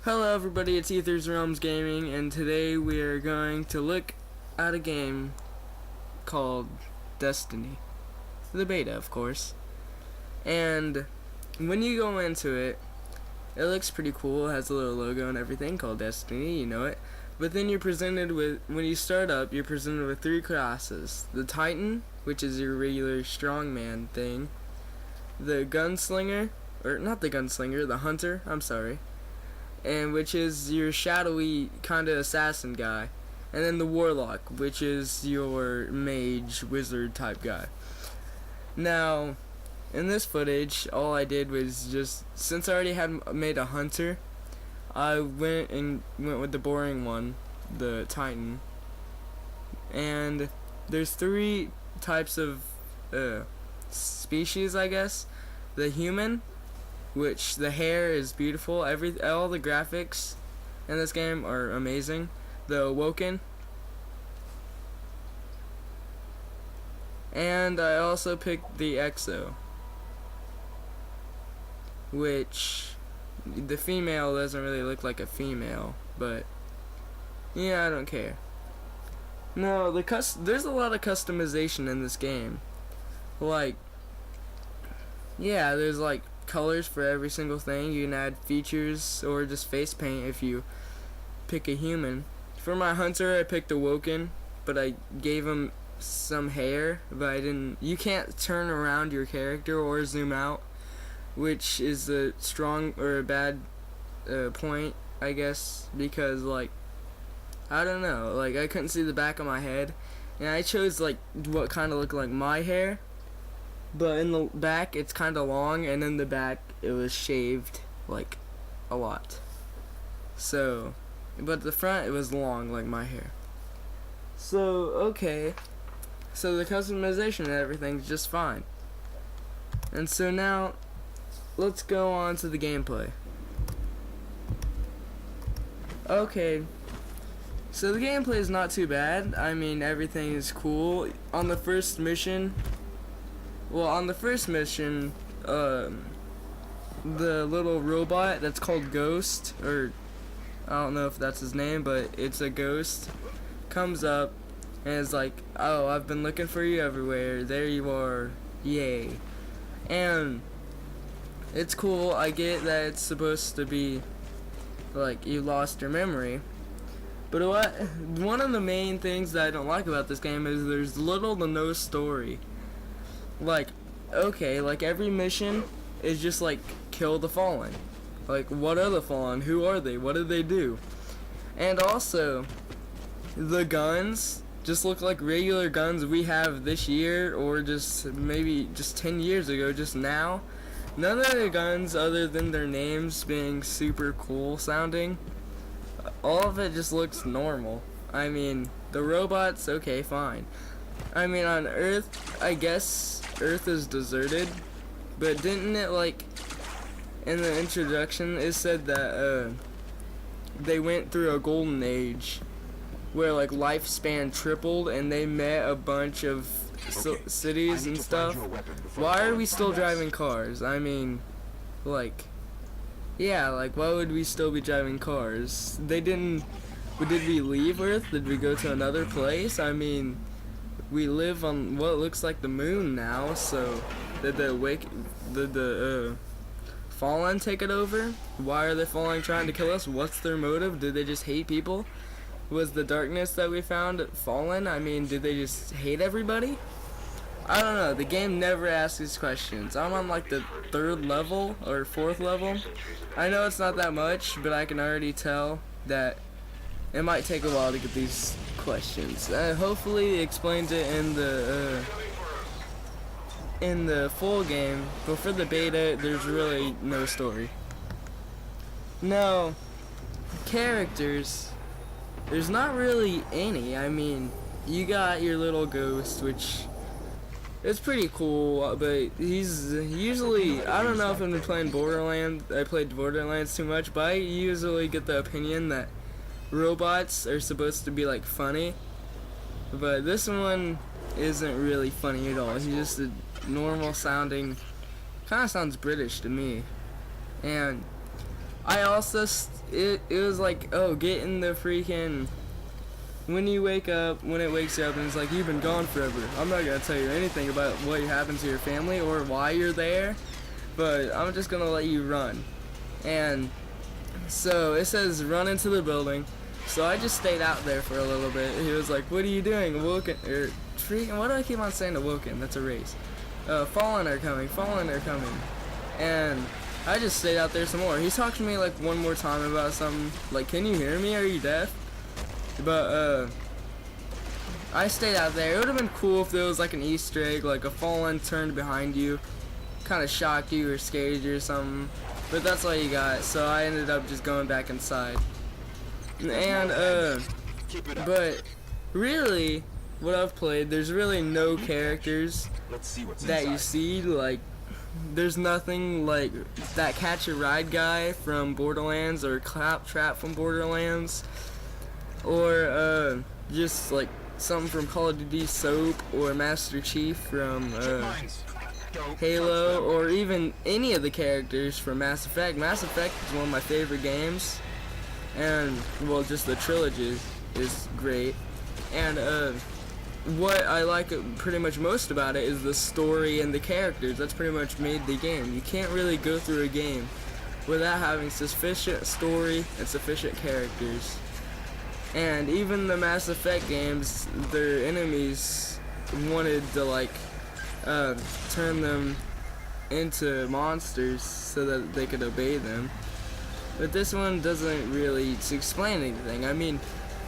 Hello everybody, it's Ether's Realms Gaming, and today we are going to look at a game called Destiny. The beta, of course. And when you go into it, it looks pretty cool. It has a little logo and everything called Destiny, you know it. But then you're presented with, when you start up, you're presented with three classes. The Titan, which is your regular strongman thing. The Gunslinger, or not the Gunslinger, the Hunter, I'm sorry. And which is your shadowy kind of assassin guy, and then the Warlock, which is your mage wizard type guy. Now, in this footage, all I did was just, since I already had made a hunter, I went with the boring one, the Titan. And there's three types of species, I guess. The human, which the hair is beautiful. All the graphics in this game are amazing. The Awoken, and I also picked the Exo, which the female doesn't really look like a female, but yeah, I don't care. No, there's a lot of customization in this game. Like, yeah, there's like colors for every single thing. You can add features or just face paint if you pick a human. For my hunter, I picked Awoken, but I gave him some hair, but I didn't. You can't turn around your character or zoom out, which is a strong or a bad point, I guess, because like, I don't know, like I couldn't see the back of my head, and I chose like what kind of looked like my hair. But in the back, it's kind of long, and in the back, it was shaved, like, a lot. So, but the front, it was long, like my hair. So, okay. So the customization and everything's just fine. And so now, let's go on to the gameplay. Okay. So the gameplay is not too bad. I mean, everything is cool. On the first mission, the little robot that's called Ghost, or I don't know if that's his name, but it's a ghost, comes up and is like, "Oh, I've been looking for you everywhere. There you are. Yay." And it's cool. I get that it's supposed to be like you lost your memory. But one of the main things that I don't like about this game is there's little to no story. Like, okay, like every mission is just like kill the Fallen. Like, what are the Fallen? Who are they? What did they do? And also, the guns just look like regular guns we have this year, or just maybe just 10 years ago, just now. None of the guns, other than their names being super cool sounding, all of it just looks normal. I mean, the robots, okay, fine. I mean, on Earth, I guess Earth is deserted, but didn't it, like, in the introduction, it said that, they went through a golden age, where, like, lifespan tripled, and they met a bunch of cities and stuff. Why are we still driving cars? I mean, like, yeah, like, why would we still be driving cars? Did we leave Earth? Did we go to another place? I mean, we live on what looks like the moon now, so did the Fallen take it over? Why are the Fallen trying to kill us? What's their motive? Did they just hate people? Was the darkness that we found Fallen? I mean, did they just hate everybody? I don't know. The game never asks these questions. I'm on like the 3rd level or 4th level. I know it's not that much, but I can already tell that it might take a while to get these questions. Hopefully it explains it in the full game, but for the beta, there's really no story. Now, characters, there's not really any. I mean, you got your little ghost, which is pretty cool, but he's usually, I don't know if I've been playing Borderlands, I played Borderlands too much, but I usually get the opinion that robots are supposed to be like funny, but this one isn't really funny at all. He's just a normal sounding, kind of sounds British to me. And I also it was like, oh, get in the freaking, when you wake up, when it wakes you up and it's like, you've been gone forever. I'm not gonna tell you anything about what happened to your family or why you're there, but I'm just gonna let you run. And so it says run into the building. So I just stayed out there for a little bit. He was like, what are you doing? Awoken, or freaking, why do I keep on saying awoken? That's a race. Fallen are coming, fallen are coming. And I just stayed out there some more. He talked to me like one more time about something, like, can you hear me? Are you deaf? But I stayed out there. It would have been cool if there was like an Easter egg, like a fallen turned behind you, kind of shocked you or scared you or something. But that's all you got. So I ended up just going back inside. And but really, what I've played, there's really no characters that you see. Like, there's nothing like that Catch a Ride guy from Borderlands or Claptrap from Borderlands, or just like something from Call of Duty Soap or Master Chief from Halo, or even any of the characters from Mass Effect. Mass Effect is one of my favorite games, and well, just the trilogy is great. And what I like pretty much most about it is the story and the characters. That's pretty much made the game. You can't really go through a game without having sufficient story and sufficient characters. And even the Mass Effect games, their enemies wanted to like turn them into monsters so that they could obey them. But this one doesn't really explain anything. I mean,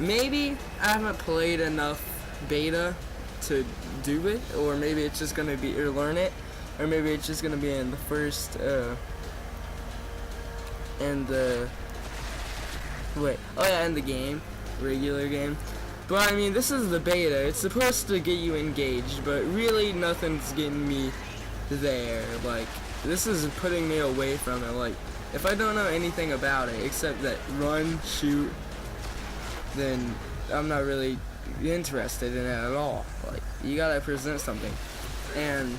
maybe I haven't played enough beta to do it, or maybe it's just gonna be, or learn it, or maybe it's just gonna be in the first in the game, regular game. But I mean, this is the beta. It's supposed to get you engaged, but really nothing's getting me there. Like, this is putting me away from it. Like, if I don't know anything about it except that run, shoot, then I'm not really interested in it at all. Like, you gotta present something. And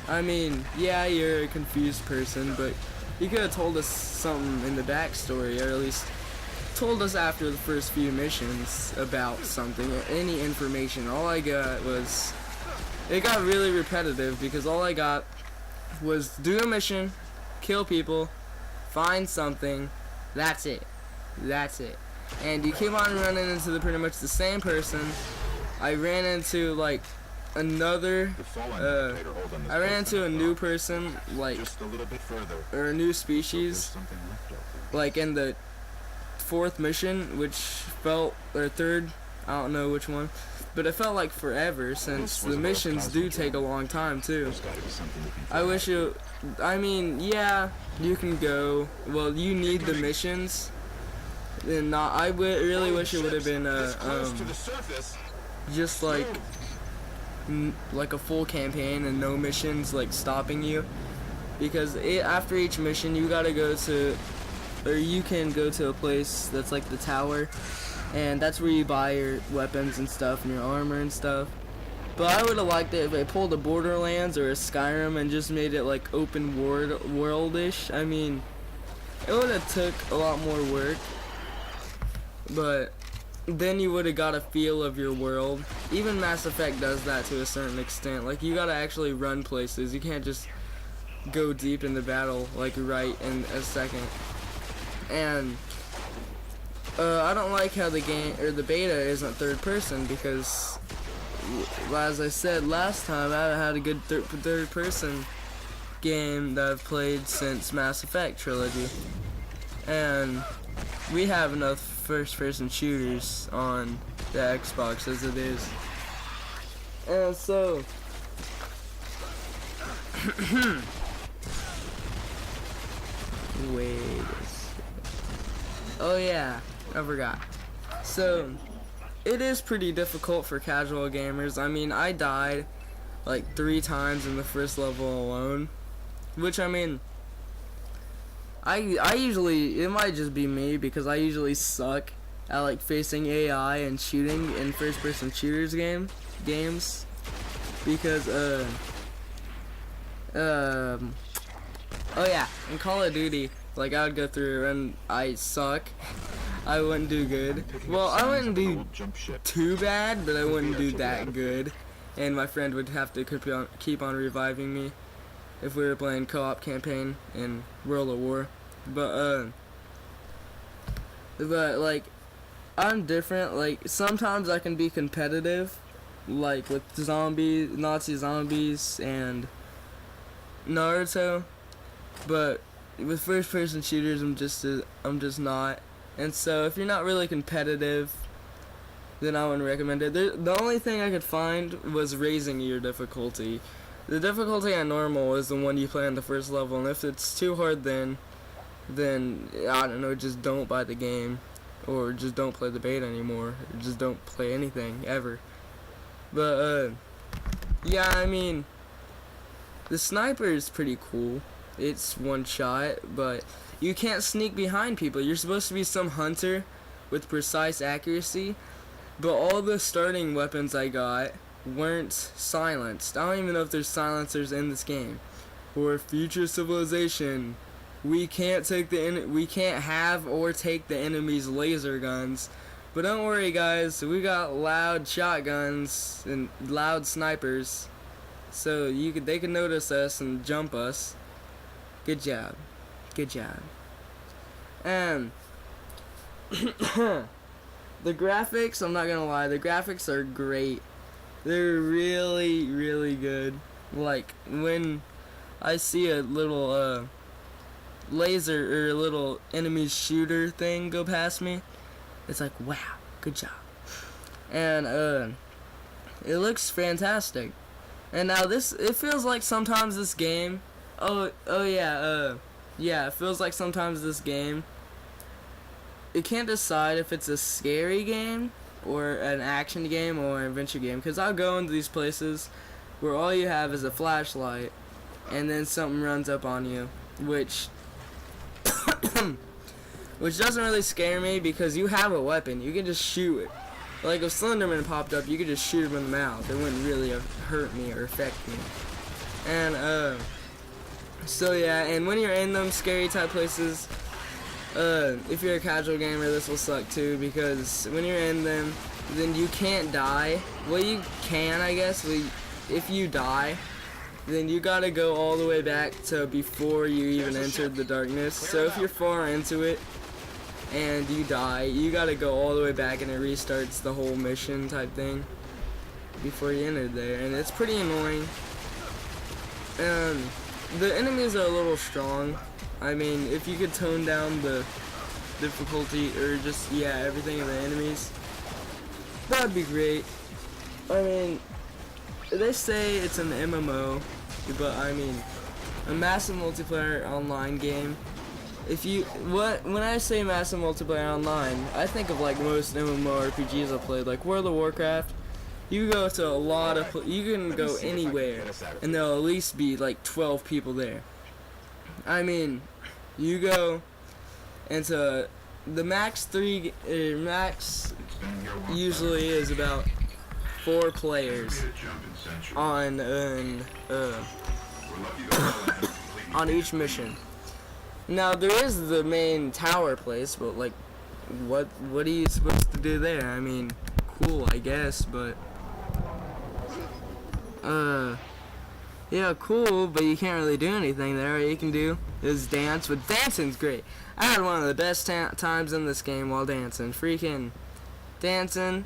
I mean, yeah, you're a confused person, but you could have told us something in the backstory, or at least told us after the first few missions about something, or any information. All I got was, it got really repetitive because all I got was do a mission, kill people, find something, that's it. And you keep on running into pretty much the same person. I ran into like another I ran into a new person, like, or a new species, like in the fourth mission, which felt, or third, I don't know which one, but it felt like forever, since the missions do take a long time too. I wish it, I mean, yeah, you can go, well, you need the missions, and not, I really wish it would have been just like a full campaign and no missions like stopping you, because after each mission you gotta go to, or you can go to a place that's like the tower, and that's where you buy your weapons and stuff and your armor and stuff. But I would have liked it if they pulled a Borderlands or a Skyrim and just made it like open world-ish. I mean, it would have took a lot more work, but then you would have got a feel of your world. Even Mass Effect does that to a certain extent. Like, you gotta actually run places. You can't just go deep into battle like right in a second. And I don't like how the game, or the beta, isn't third person, because as I said last time, I haven't had a good third person game that I've played since Mass Effect trilogy. And we have enough first person shooters on the Xbox as it is. And so wait a second. Oh yeah, I forgot. So it is pretty difficult for casual gamers. I mean, I died like 3 times in the first level alone, which, I mean, I usually, it might just be me, because I usually suck at like facing AI and shooting in first person shooters games, because oh yeah, in Call of Duty, Like I would go through and I suck. I wouldn't do good. Well, I wouldn't do too bad, but I wouldn't do that good. And my friend would have to keep on reviving me if we were playing co-op campaign in World of War. But like, I'm different. Like, sometimes I can be competitive, like with Nazi zombies and Naruto. But with first-person shooters, I'm just not. And so, if you're not really competitive, then I wouldn't recommend it. The only thing I could find was raising your difficulty. The difficulty on normal is the one you play on the first level, and if it's too hard, then I don't know, just don't buy the game, or just don't play the beta anymore, or just don't play anything ever. But yeah, I mean, the sniper is pretty cool. It's one shot, but you can't sneak behind people. You're supposed to be some hunter with precise accuracy, but all the starting weapons I got weren't silenced. I don't even know if there's silencers in this game. For future civilization, we can't have or take the enemy's laser guns. But don't worry, guys, we got loud shotguns and loud snipers, so they can notice us and jump us. Good job. Good job. And the graphics, I'm not gonna lie, the graphics are great. They're really, really good. Like, when I see a little laser or a little enemy shooter thing go past me, it's like, wow, good job. And it looks fantastic. And now it feels like sometimes this game, it feels like sometimes this game, it can't decide if it's a scary game or an action game or an adventure game, because I'll go into these places where all you have is a flashlight and then something runs up on you, which doesn't really scare me because you have a weapon. You can just shoot it. Like if Slenderman popped up, you could just shoot him in the mouth. It wouldn't really hurt me or affect me. And so yeah, and when you're in them scary type places, if you're a casual gamer, this will suck too, because when you're in them, then you can't die. Well, you can, I guess. If you die, then you gotta go all the way back to before you even entered the darkness. So if you're far into it and you die, you gotta go all the way back and it restarts the whole mission type thing before you entered there, and it's pretty annoying. The enemies are a little strong. I mean, if you could tone down the difficulty or just, everything of the enemies, that'd be great. I mean, they say it's an MMO, but I mean, a massive multiplayer online game. When I say massive multiplayer online, I think of like most MMORPGs I've played, like World of Warcraft. You go to you can go anywhere, and there'll at least be like 12 people there. I mean, you go into the max usually is about 4 players on on each mission. Now there is the main tower place, but like, what are you supposed to do there? I mean, cool, I guess, but yeah, cool, but you can't really do anything there. All you can do is dance, but dancing's great. I had one of the best times in this game while dancing. Freaking dancing.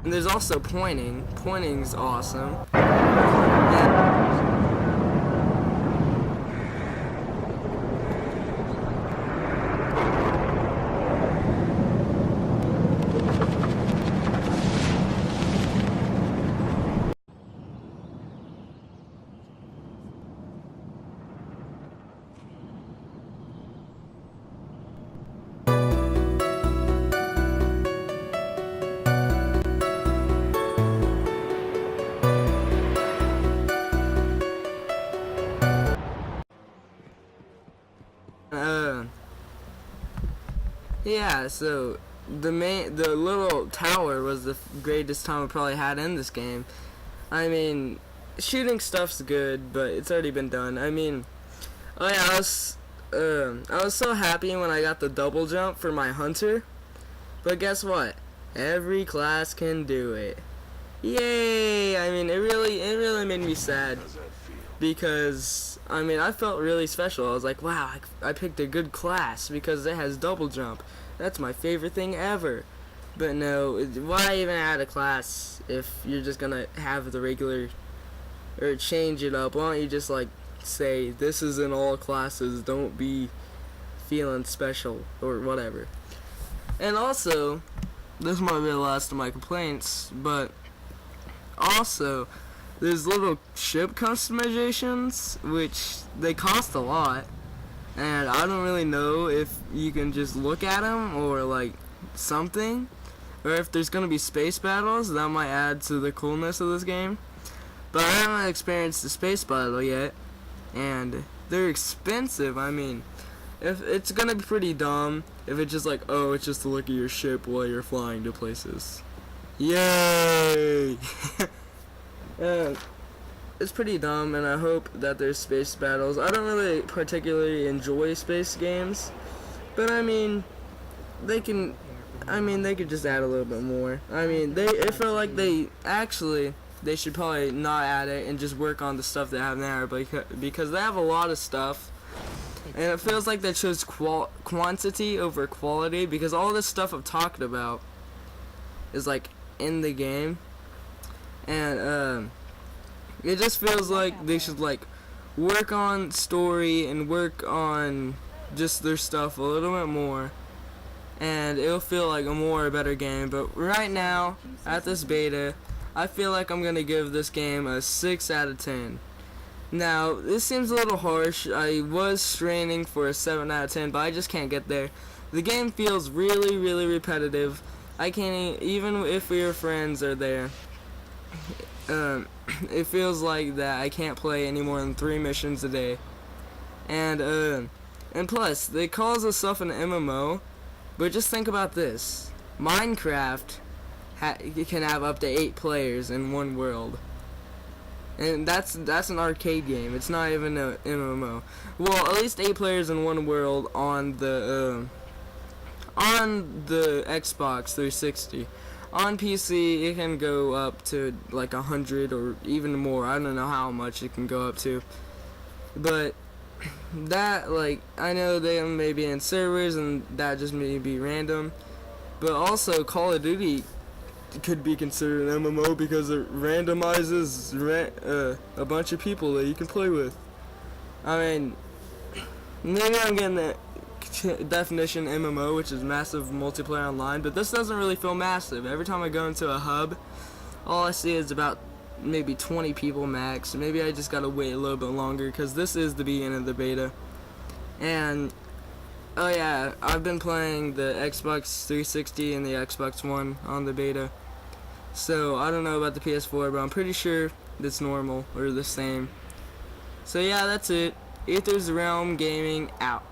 And there's also pointing. Pointing's awesome. Yeah, so the little tower was the greatest time I probably had in this game. I mean, shooting stuff's good, but it's already been done. I mean, oh yeah, I was so happy when I got the double jump for my hunter. But guess what? Every class can do it. Yay! I mean, it really made me sad because I mean, I felt really special. I was like, wow, I picked a good class because it has double jump. That's my favorite thing ever. But no, why even add a class if you're just gonna have the regular or change it up? Why don't you just like say this is in all classes? Don't be feeling special or whatever. And also, this might be the last of my complaints, but also there's little ship customizations which they cost a lot, and I don't really know if you can just look at them or like something, or if there's gonna be space battles that might add to the coolness of this game. But I haven't experienced the space battle yet, and they're expensive. I mean, if it's gonna be pretty dumb if it's just like, oh, it's just to look at your ship while you're flying to places. Yay! It's pretty dumb, and I hope that there's space battles. I don't really particularly enjoy space games, but I mean, they could just add a little bit more. I mean, I feel like they should probably not add it and just work on the stuff they have now, because they have a lot of stuff, and it feels like they chose quantity over quality, because all this stuff I've talked about is like in the game, and it just feels like they should like work on story and work on just their stuff a little bit more, and it'll feel like a better game. But right now, at this beta, I feel like I'm gonna give this game a 6 out of 10. Now, this seems a little harsh. I was straining for a 7 out of 10, but I just can't get there. The game feels really repetitive. I can't even if your friends are there. It feels like that I can't play any more than 3 missions a day. And plus, they call themselves an MMO, but just think about this. Minecraft can have up to 8 players in one world. And that's an arcade game. It's not even an MMO. Well, at least 8 players in one world on the Xbox 360. On PC, it can go up to like 100 or even more. I don't know how much it can go up to. But that, like, I know they may be in servers and that just may be random. But also, Call of Duty could be considered an MMO because it randomizes a bunch of people that you can play with. I mean, maybe I'm getting the definition MMO, which is massive multiplayer online, but this doesn't really feel massive. Every time I go into a hub, all I see is about maybe 20 people max. Maybe I just gotta wait a little bit longer because this is the beginning of the beta. And oh yeah, I've been playing the Xbox 360 and the Xbox One on the beta, so I don't know about the PS4, but I'm pretty sure it's normal or the same. So yeah, that's it. Aether's Realm Gaming out.